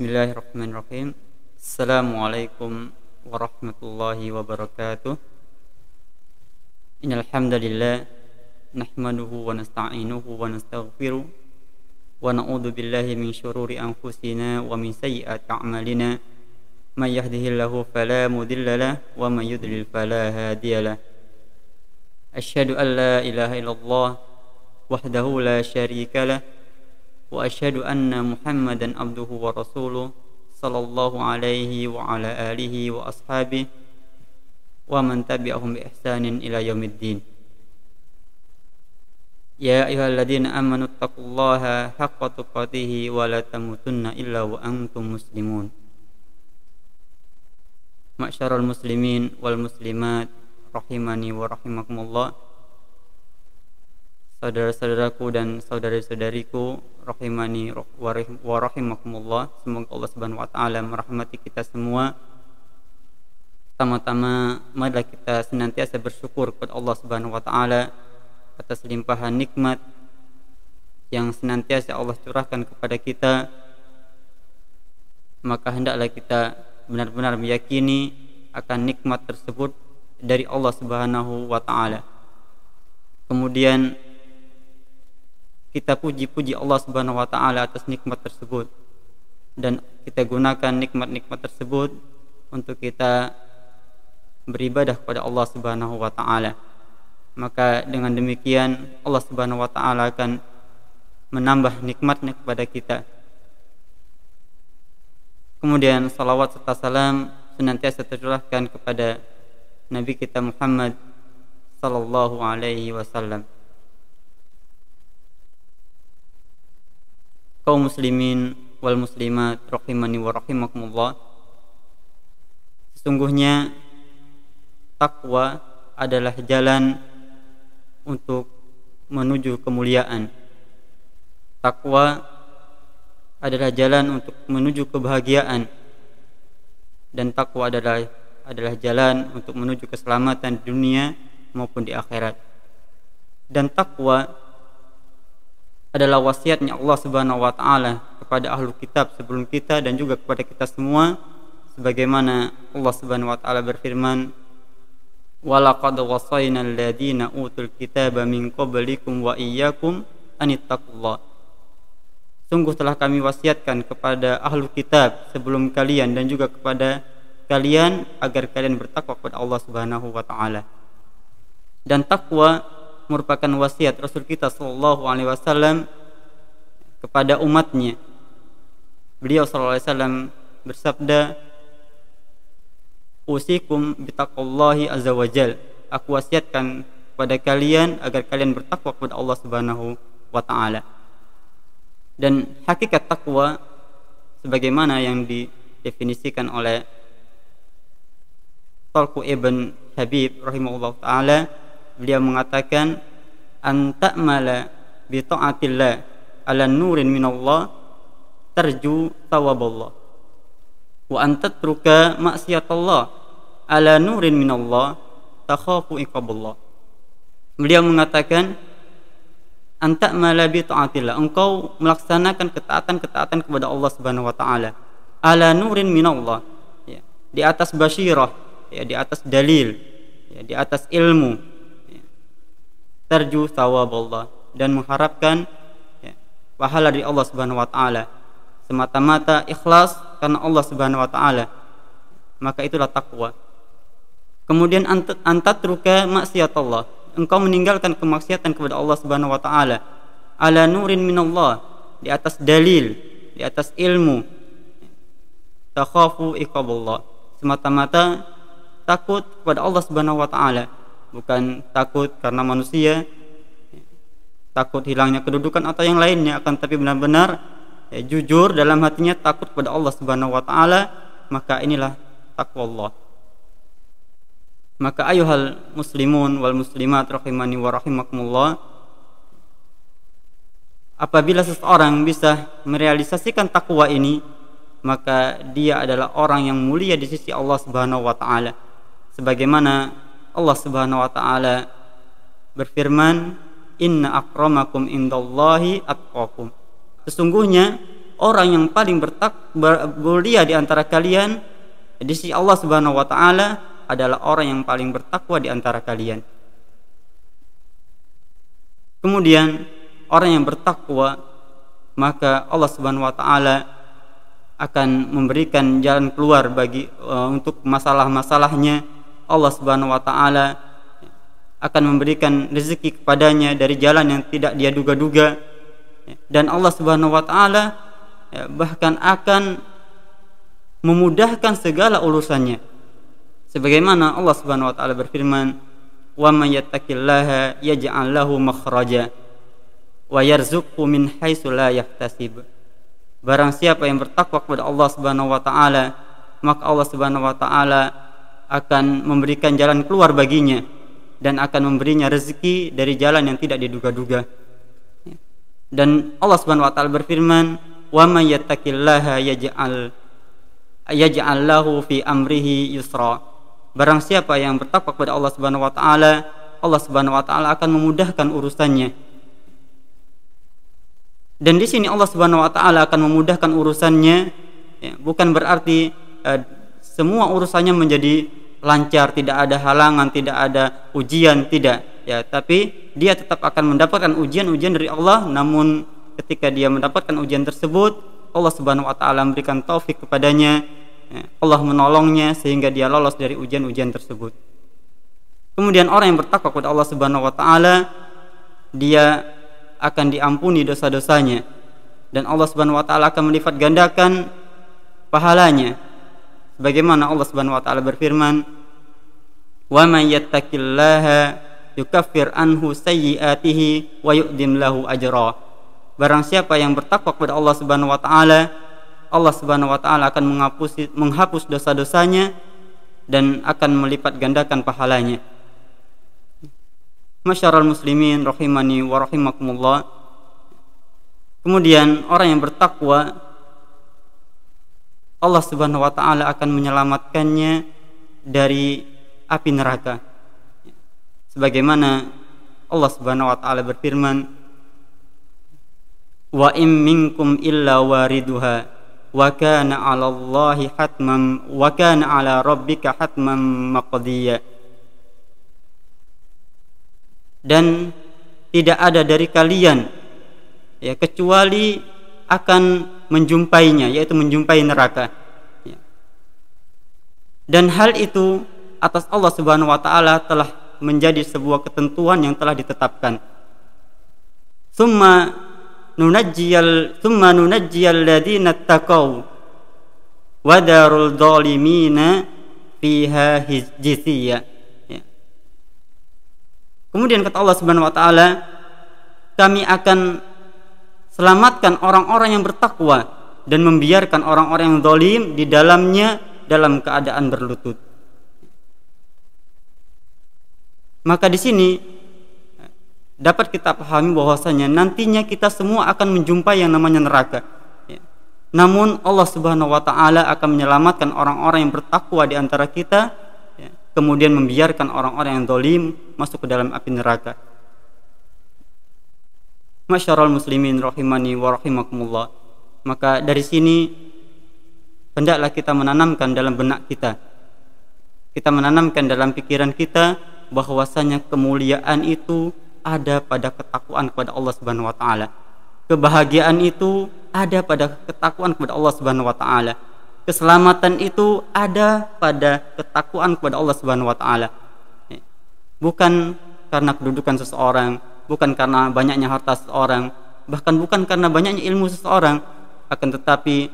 Bismillahirrahmanirrahim. Assalamualaikum warahmatullahi wabarakatuh. Innal hamdalillah nahmaduhu wa nasta'inuhu wa nastaghfiruh wa na'udzu billahi min shururi anfusina wa min sayyiati a'malina. May yahdihillahu fala mudilla lahu wa may yudlil fala hadiya lahu. Asyhadu an la ilaha illallah wahdahu la syarika lahu wa asyhadu anna Muhammadan abduhu wa rasuluh sallallahu alaihi wa ala alihi wa ashabihi wa man tabi'ahum bi ihsanin ila yaumiddin. Ya ayyuhalladzina amanu taqullaha haqqa tuqatih wa la tamutunna illa wa antum muslimun. Ma'syaral muslimin wal muslimat rahimani wa rahimakumullah. Saudara-saudaraku dan saudari-saudariku rahimani wa rahimakumullah. Semoga Allah Subhanahu wa taala merahmati kita semua. Pertama-tama marilah kita senantiasa bersyukur kepada Allah Subhanahu wa taala atas limpahan nikmat yang senantiasa Allah curahkan kepada kita. Maka hendaklah kita benar-benar meyakini akan nikmat tersebut dari Allah Subhanahu wa taala. Kemudian kita puji Allah Subhanahu wa taala atas nikmat tersebut, dan kita gunakan nikmat-nikmat tersebut untuk kita beribadah kepada Allah Subhanahu wa taala. Maka dengan demikian Allah Subhanahu wa taala akan menambah nikmatnya kepada kita. Kemudian salawat serta salam senantiasa tercurahkan kepada Nabi kita Muhammad sallallahu alaihi wasallam. Kaum muslimin wal muslimat rahimani wa rahimakumullah. Sesungguhnya takwa adalah jalan untuk menuju kemuliaan. Takwa adalah jalan untuk menuju kebahagiaan, dan takwa adalah jalan untuk menuju keselamatan di dunia maupun di akhirat. Dan takwa adalah wasiatnya Allah Subhanahu wa taala kepada ahlul kitab sebelum kita dan juga kepada kita semua, sebagaimana Allah Subhanahu wa taala berfirman, "Walaqad wasaynal ladzina utul kitaba min qablikum wa iyyakum anittaqullah." Sungguh telah kami wasiatkan kepada ahlul kitab sebelum kalian dan juga kepada kalian agar kalian bertakwa kepada Allah Subhanahu wa taala. Dan takwa merupakan wasiat Rasul kita sallallahu alaihi wasallam kepada umatnya. Beliau sallallahu alaihi wasallam bersabda, "Usikum bitaqwallahi azza wajal." Aku wasiatkan kepada kalian agar kalian bertakwa kepada Allah Subhanahu wa taala. Dan hakikat takwa sebagaimana yang didefinisikan oleh Talq ibn Habib rahimahullah taala, beliau mengatakan, "Anta'mala bi ta'atillah ala nurin minallah tarju thawaballah wa antatruka maksiatallah ala nurin minallah takhafu iqaballah." Beliau mengatakan, "Anta'mala bi ta'atillah," engkau melaksanakan ketaatan kepada Allah Subhanahu wa taala, ala nurin minallah, ya, di atas basyirah, ya, di atas dalil, ya, di atas ilmu, tarju thawaballah, dan mengharapkan, ya, pahala dari Allah Subhanahu wa taala, semata-mata ikhlas karena Allah Subhanahu wa taala, maka itulah takwa. Kemudian antatruka maksiatallah, engkau meninggalkan kemaksiatan kepada Allah Subhanahu wa taala, ala nurin minallah, di atas dalil, di atas ilmu, takhafu iqaballah, semata-mata takut kepada Allah Subhanahu wa taala, bukan takut karena manusia, takut hilangnya kedudukan atau yang lainnya, akan tapi benar-benar, ya, jujur dalam hatinya takut kepada Allah Subhanahu wa taala. Maka inilah takwa Allah. Maka ayuhal muslimun wal muslimat rahimani wa rahimakumullah, apabila seseorang bisa merealisasikan takwa ini, maka dia adalah orang yang mulia di sisi Allah Subhanahu wa taala. Sebagaimana Allah Subhanahu wa taala berfirman, "Inna akramakum indallahi atqakum." Sesungguhnya orang yang paling mulia di antara kalian di sisi Allah Subhanahu wa taala adalah orang yang paling bertakwa di antara kalian. Kemudian orang yang bertakwa, maka Allah Subhanahu wa taala akan memberikan jalan keluar bagi untuk masalah-masalahnya. Allah Subhanahu wa taala akan memberikan rezeki kepadanya dari jalan yang tidak dia duga-duga, dan Allah Subhanahu wa taala bahkan akan memudahkan segala urusannya. Sebagaimana Allah Subhanahu wa taala berfirman, "Wa may yattaqillaha yaj'al lahu makhraja wa yarzuqhu min haitsu la yahtasib." Barang siapa yang bertakwa kepada Allah Subhanahu wa taala, maka Allah Subhanahu wa taala akan memberikan jalan keluar baginya dan akan memberinya rezeki dari jalan yang tidak diduga-duga. Dan Allah Subhanahu wa taala berfirman, "Wa may yattaqillaha yaj'al lahu fi amrihi yusra." Barang siapa yang bertakwa kepada Allah Subhanahu wa taala, Allah Subhanahu wa taala akan memudahkan urusannya. Dan di sini Allah Subhanahu wa taala akan memudahkan urusannya, bukan berarti semua urusannya menjadi lancar, tidak ada halangan, tidak ada ujian, tidak, ya, tapi dia tetap akan mendapatkan ujian-ujian dari Allah. Namun ketika dia mendapatkan ujian tersebut, Allah Subhanahu wa taala memberikan taufik kepadanya, Allah menolongnya sehingga dia lolos dari ujian-ujian tersebut. Kemudian orang yang bertakwa kepada Allah Subhanahu wa taala, dia akan diampuni dosa-dosanya dan Allah Subhanahu wa taala akan melipat gandakan pahalanya. Sebagaimana Allah Subhanahu wa taala berfirman, "Wa may yattaqillaha yukaffir anhu sayyi'atihi wa yu'dim lahu ajra." Barang siapa yang bertakwa kepada Allah Subhanahu wa taala, Allah Subhanahu wa taala akan menghapus dosa-dosanya dan akan melipat gandakan pahalanya. Masyarul muslimin rahimani wa rahimakumullah. Kemudian orang yang bertakwa, Allah Subhanahu wa taala akan menyelamatkannya dari api neraka. Sebagaimana Allah Subhanahu wa taala berfirman, "Wa in minkum illa wariduha wa kana 'alallahi hatman wa kana 'ala rabbika hatman maqdiya." Dan tidak ada dari kalian, ya, kecuali akan menjumpainya, yaitu menjumpai neraka, ya. Dan hal itu atas Allah Subhanahu wa taala telah menjadi sebuah ketentuan yang telah ditetapkan. Summa nunajjiyal ladzina taqaw wa darul zalimina fiha jiziyah. Kemudian kata Allah Subhanahu wa taala, kami akan selamatkan orang-orang yang bertakwa dan membiarkan orang-orang yang zalim di dalamnya dalam keadaan berlutut. Maka di sini dapat kita pahami bahwasanya nantinya kita semua akan menjumpai yang namanya neraka. Namun Allah Subhanahu wa taala akan menyelamatkan orang-orang yang bertakwa di antara kita, kemudian membiarkan orang-orang yang zalim masuk ke dalam api neraka. Masyarul muslimin rahimani wa rahimakumullah. Maka dari sini hendaklah kita menanamkan dalam benak kita, menanamkan dalam pikiran kita bahwasanya kemuliaan itu ada pada ketakwaan kepada Allah Subhanahu wa taala. Kebahagiaan itu ada pada ketakwaan kepada Allah Subhanahu wa taala. Keselamatan itu ada pada ketakwaan kepada Allah Subhanahu wa taala. Bukan karena kedudukan seseorang, bukan karena banyaknya harta seseorang, bahkan bukan karena banyaknya ilmu seseorang, akan tetapi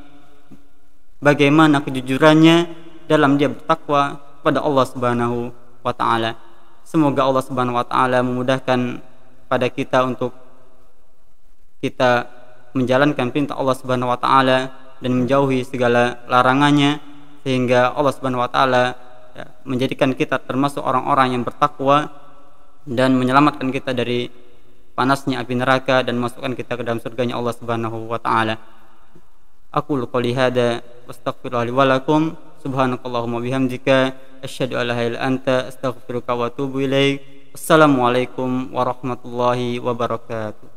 bagaimana kejujurannya dalam dia bertakwa kepada Allah Subhanahu wa taala. Semoga Allah Subhanahu wa taala memudahkan pada kita untuk kita menjalankan perintah Allah Subhanahu wa taala dan menjauhi segala larangannya, sehingga Allah Subhanahu wa taala menjadikan kita termasuk orang-orang yang bertakwa dan menyelamatkan kita dari panasnya api neraka dan masukkan kita ke dalam surganya Allah Subhanahu wa taala. Aqulu qouli hadza wastaghfirullaha li wa lakum. Subhanakallahumma bihamdika asyhadu an la ilaha illa anta astaghfiruka wa atubu ilaik. Assalamualaikum warahmatullahi wabarakatuh.